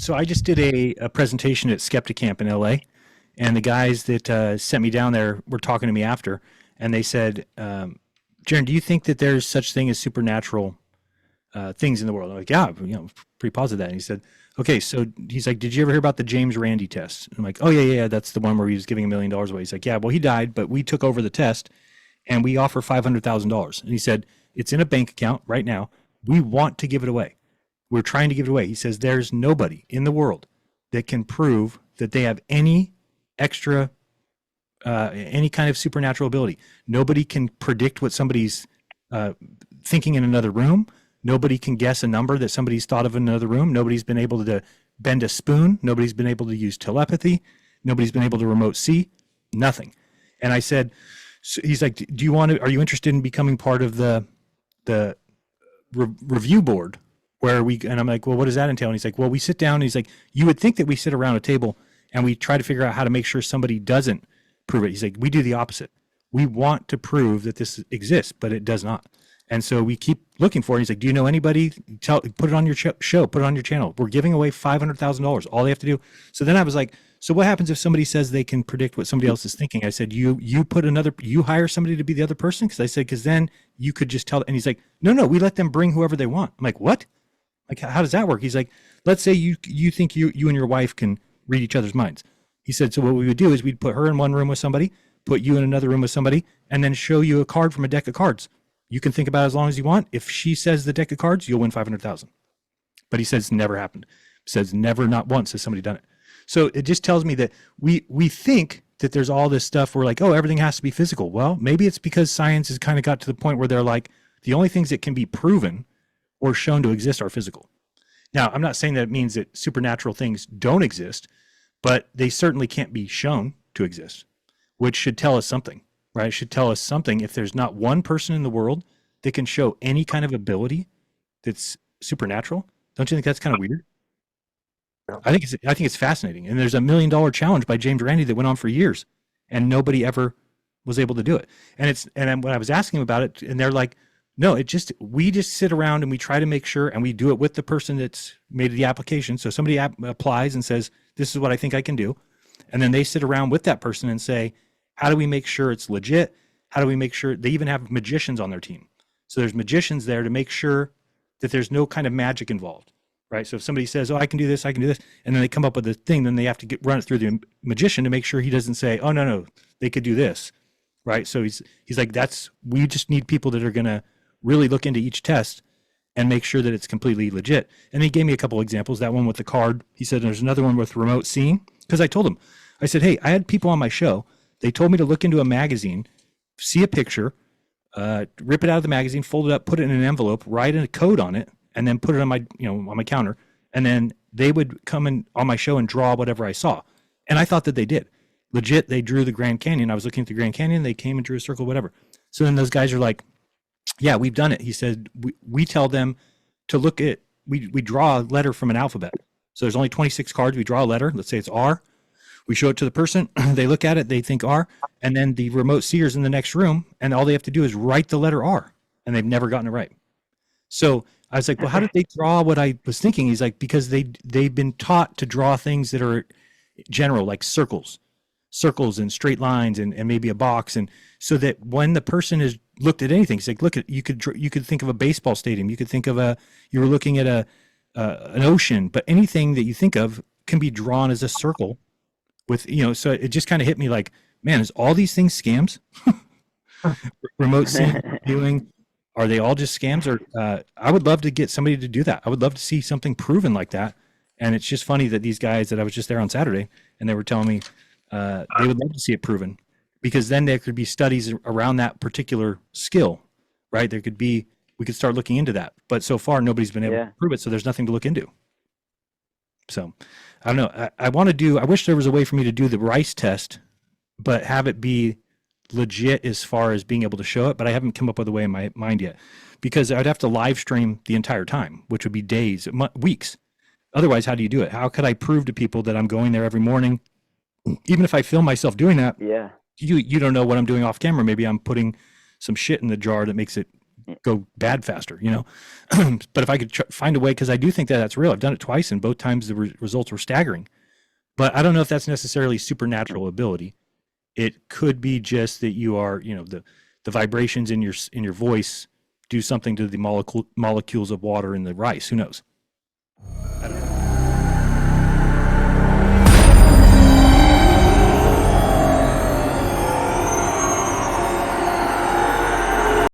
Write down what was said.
So I just did a presentation at Skeptic Camp in LA, and the guys that sent me down there were talking to me after, and they said, Jaron, do you think that there's such thing as supernatural things in the world? I'm like, yeah, pretty positive that. And he said, okay, so he's like, did you ever hear about the James Randi test? And I'm like, oh yeah, that's the one where he was giving $1 million away. He's like, yeah, well he died, but we took over the test, and we offer $500,000. And he said, it's in a bank account right now. We want to give it away. We're trying to give it away. He says there's nobody in the world that can prove that they have any extra, any kind of supernatural ability. Nobody can predict what somebody's thinking in another room. Nobody can guess a number that somebody's thought of in another room. Nobody's been able to bend a spoon. Nobody's been able to use telepathy. Nobody's been able to remote see. Nothing. And I said, so he's like, are you interested in becoming part of the review board and I'm like, well, what does that entail? And he's like, well, we sit down, and he's like, you would think that we sit around a table and we try to figure out how to make sure somebody doesn't prove it. He's like, we do the opposite. We want to prove that this exists, but it does not. And so we keep looking for it. He's like, do you know anybody? Put it on your show, put it on your channel. We're giving away $500,000. All they have to do. So then I was like, so what happens if somebody says they can predict what somebody else is thinking? I said, you hire somebody to be the other person? Because I said, because then you could just tell. And he's like, no, we let them bring whoever they want. I'm like, what? Like, how does that work? He's like, let's say you think you and your wife can read each other's minds. He said, so what we would do is we'd put her in one room with somebody, put you in another room with somebody, and then show you a card from a deck of cards. You can think about it as long as you want. If she says the deck of cards, you'll win 500,000. But he says it's never happened. He says never, not once has somebody done it. So it just tells me that we think that there's all this stuff where like, oh, everything has to be physical. Well, maybe it's because science has kind of got to the point where they're like, the only things that can be proven or shown to exist are physical. Now, I'm not saying that it means that supernatural things don't exist, but they certainly can't be shown to exist, which should tell us something, right? It should tell us something if there's not one person in the world that can show any kind of ability that's supernatural. Don't you think that's kind of weird? I think it's fascinating. And there's $1 million challenge by James Randi that went on for years, and nobody ever was able to do it. And when I was asking about it, and they're like, no, we just sit around and we try to make sure, and we do it with the person that's made the application. So somebody applies and says, this is what I think I can do. And then they sit around with that person and say, how do we make sure it's legit? How do we make sure? They even have magicians on their team. So there's magicians there to make sure that there's no kind of magic involved, right? So if somebody says, oh, I can do this, and then they come up with a thing, then they have to run it through the magician to make sure he doesn't say, oh, no, they could do this, right? So he's like, we just need people that are going to really look into each test and make sure that it's completely legit. And he gave me a couple examples. That one with the card. He said there's another one with remote seeing. Because I told him, I said, hey, I had people on my show. They told me to look into a magazine, see a picture, rip it out of the magazine, fold it up, put it in an envelope, write a code on it, and then put it on my counter. And then they would come in on my show and draw whatever I saw. And I thought that they did. Legit, they drew the Grand Canyon. I was looking at the Grand Canyon. They came and drew a circle, whatever. So then those guys are like, yeah, we've done it. He said, we tell them to look at, we draw a letter from an alphabet. So there's only 26 cards. We draw a letter. Let's say it's R. We show it to the person. They look at it. They think R. And then the remote seer's in the next room, and all they have to do is write the letter R, and they've never gotten it right. So I was like, well, how did they draw what I was thinking? He's like, because they've been taught to draw things that are general, like circles and straight lines and maybe a box. And so that when the person has looked at anything, it's like, look at, you could think of a baseball stadium. You could think of you were looking at an ocean, but anything that you think of can be drawn as a circle with, so it just kind of hit me like, man, is all these things scams? Remote seeing, viewing, are they all just scams? Or I would love to get somebody to do that. I would love to see something proven like that. And it's just funny that these guys that I was just there on Saturday, and they were telling me they would love to see it proven, because then there could be studies around that particular skill, right? We could start looking into that. But so far, nobody's been able to prove it, so there's nothing to look into. So I don't know. I wish there was a way for me to do the rice test, but have it be legit as far as being able to show it. But I haven't come up with a way in my mind yet, because I'd have to live stream the entire time, which would be days, weeks. Otherwise, how do you do it? How could I prove to people that I'm going there every morning? Even if I film myself doing that, you don't know what I'm doing off camera. Maybe I'm putting some shit in the jar that makes it go bad faster, you know. But if I could find a way, because I do think that that's real. I've done it twice, and both times the results were staggering. But I don't know if that's necessarily supernatural ability. It could be just that you are, you know, the vibrations in your voice do something to the molecules of water in the rice. Who knows?